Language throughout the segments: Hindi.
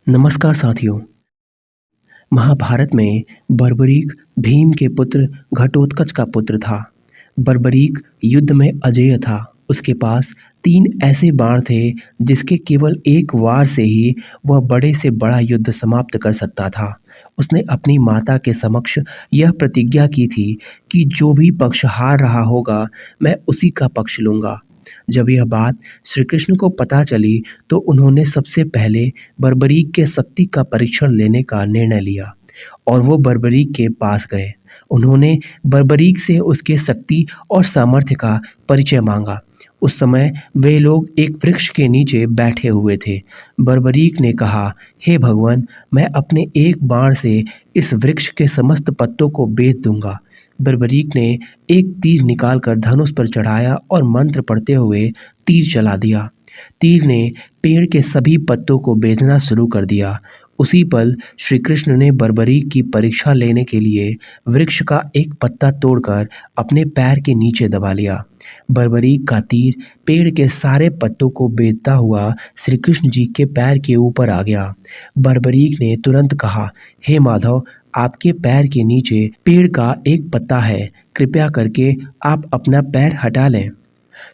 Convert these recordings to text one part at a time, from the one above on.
नमस्कार साथियों। महाभारत में बर्बरीक भीम के पुत्र घटोत्कच का पुत्र था। बर्बरीक युद्ध में अजेय था। उसके पास 3 ऐसे बाण थे जिसके केवल एक वार से ही वह बड़े से बड़ा युद्ध समाप्त कर सकता था। उसने अपनी माता के समक्ष यह प्रतिज्ञा की थी कि जो भी पक्ष हार रहा होगा मैं उसी का पक्ष लूँगा। जब यह बात श्री कृष्ण को पता चली तो उन्होंने सबसे पहले बर्बरीक के शक्ति का परीक्षण लेने का निर्णय लिया और वो बर्बरीक के पास गए। उन्होंने बर्बरीक से उसके शक्ति और सामर्थ्य का परिचय मांगा। उस समय वे लोग एक वृक्ष के नीचे बैठे हुए थे। बर्बरीक ने कहा, हे भगवान, मैं अपने एक बाण से इस वृक्ष के समस्त पत्तों को बेच दूंगा। बर्बरीक ने एक तीर निकालकर धनुष पर चढ़ाया और मंत्र पढ़ते हुए तीर चला दिया। तीर ने पेड़ के सभी पत्तों को बेचना शुरू कर दिया। उसी पल श्री कृष्ण ने बर्बरीक की परीक्षा लेने के लिए वृक्ष का एक पत्ता तोड़कर अपने पैर के नीचे दबा लिया। बर्बरीक का तीर पेड़ के सारे पत्तों को बेचता हुआ श्री कृष्ण जी के पैर के ऊपर आ गया। बर्बरीक ने तुरंत कहा, हे माधव, आपके पैर के नीचे पेड़ का एक पत्ता है, कृपया करके आप अपना पैर हटा लें।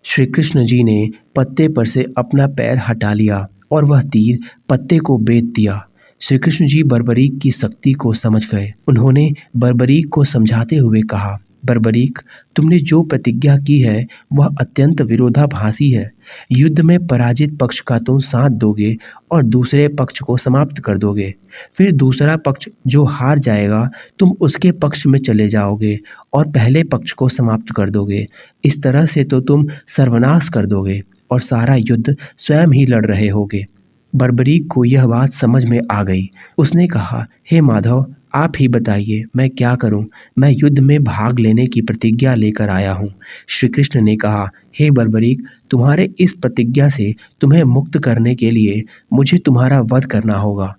श्री कृष्ण जी ने पत्ते पर से अपना पैर हटा लिया और वह तीर पत्ते को बेच दिया। श्री कृष्ण जी बर्बरीक की शक्ति को समझ गए। उन्होंने बर्बरीक को समझाते हुए कहा, बर्बरीक, तुमने जो प्रतिज्ञा की है वह अत्यंत विरोधाभासी है। युद्ध में पराजित पक्ष का तुम साथ दोगे और दूसरे पक्ष को समाप्त कर दोगे। फिर दूसरा पक्ष जो हार जाएगा तुम उसके पक्ष में चले जाओगे और पहले पक्ष को समाप्त कर दोगे। इस तरह से तो तुम सर्वनाश कर दोगे और सारा युद्ध स्वयं ही लड़ रहे होगे। बर्बरीक को यह बात समझ में आ गई। उसने कहा, हे माधव, आप ही बताइए मैं क्या करूं? मैं युद्ध में भाग लेने की प्रतिज्ञा लेकर आया हूं। श्री कृष्ण ने कहा, हे बर्बरीक, तुम्हारे इस प्रतिज्ञा से तुम्हें मुक्त करने के लिए मुझे तुम्हारा वध करना होगा।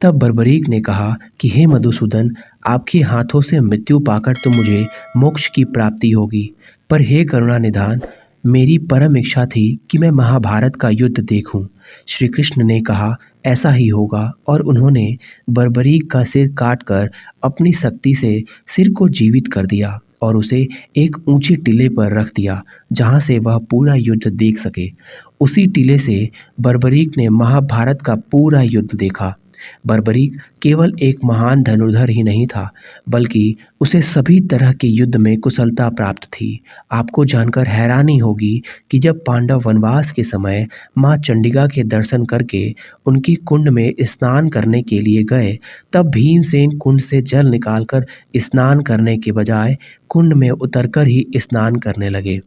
तब बर्बरीक ने कहा कि हे मधुसूदन, आपके हाथों से मृत्यु पाकर तो मुझे मोक्ष की प्राप्ति होगी, पर हे करुणानिधान, मेरी परम इच्छा थी कि मैं महाभारत का युद्ध देखूं। श्री कृष्ण ने कहा, ऐसा ही होगा, और उन्होंने बर्बरीक का सिर काटकर अपनी शक्ति से सिर को जीवित कर दिया और उसे एक ऊंचे टीले पर रख दिया जहां से वह पूरा युद्ध देख सके। उसी टीले से बर्बरीक ने महाभारत का पूरा युद्ध देखा। बर्बरीक केवल एक महान धनुर्धर ही नहीं था, बल्कि उसे सभी तरह के युद्ध में कुशलता प्राप्त थी। आपको जानकर हैरानी होगी कि जब पांडव वनवास के समय माँ चंडिका के दर्शन करके उनकी कुंड में स्नान करने के लिए गए, तब भीमसेन कुंड से जल निकालकर स्नान करने के बजाय कुंड में उतरकर ही स्नान करने लगे।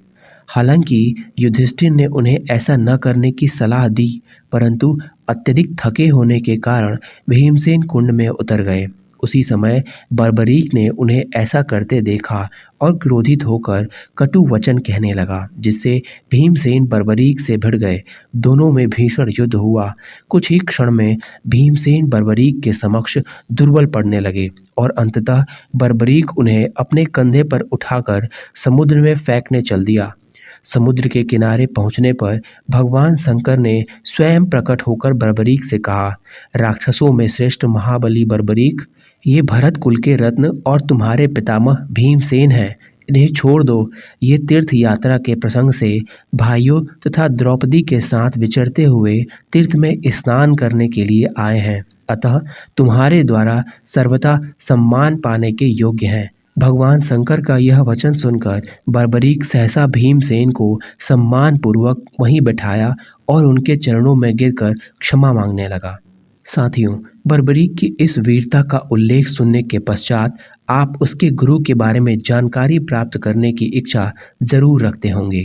हालांकि युधिष्ठिर ने उन्हें ऐसा न करने की सलाह दी, परंतु अत्यधिक थके होने के कारण भीमसेन कुंड में उतर गए। उसी समय बर्बरीक ने उन्हें ऐसा करते देखा और क्रोधित होकर कटु वचन कहने लगा, जिससे भीमसेन बर्बरीक से भिड़ गए। दोनों में भीषण युद्ध हुआ। कुछ ही क्षण में भीमसेन बर्बरीक के समक्ष दुर्बल पड़ने लगे और अंततः बर्बरीक उन्हें अपने कंधे पर उठाकर समुद्र में फेंकने चल दिया। समुद्र के किनारे पहुंचने पर भगवान शंकर ने स्वयं प्रकट होकर बर्बरीक से कहा, राक्षसों में श्रेष्ठ महाबली बर्बरीक, ये भरत कुल के रत्न और तुम्हारे पितामह भीमसेन हैं। इन्हें छोड़ दो। ये तीर्थ यात्रा के प्रसंग से भाइयों तथा द्रौपदी के साथ विचरते हुए तीर्थ में स्नान करने के लिए आए हैं, अतः तुम्हारे द्वारा सर्वथा सम्मान पाने के योग्य हैं। भगवान शंकर का यह वचन सुनकर बर्बरीक सहसा भीमसेन को सम्मानपूर्वक वहीं बैठाया और उनके चरणों में गिरकर क्षमा मांगने लगा। साथियों, बर्बरीक की इस वीरता का उल्लेख सुनने के पश्चात आप उसके गुरु के बारे में जानकारी प्राप्त करने की इच्छा जरूर रखते होंगे।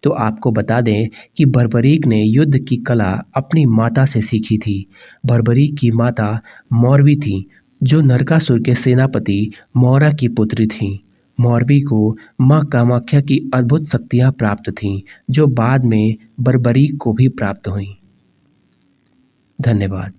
तो आपको बता दें कि बर्बरीक ने युद्ध की कला अपनी माता से सीखी थी। बर्बरीक की माता मौरवी थी, जो नरकासुर के सेनापति मौरा की पुत्री थीं। मौरवी को माँ कामाख्या की अद्भुत शक्तियाँ प्राप्त थीं, जो बाद में बर्बरीक को भी प्राप्त हुईं। धन्यवाद।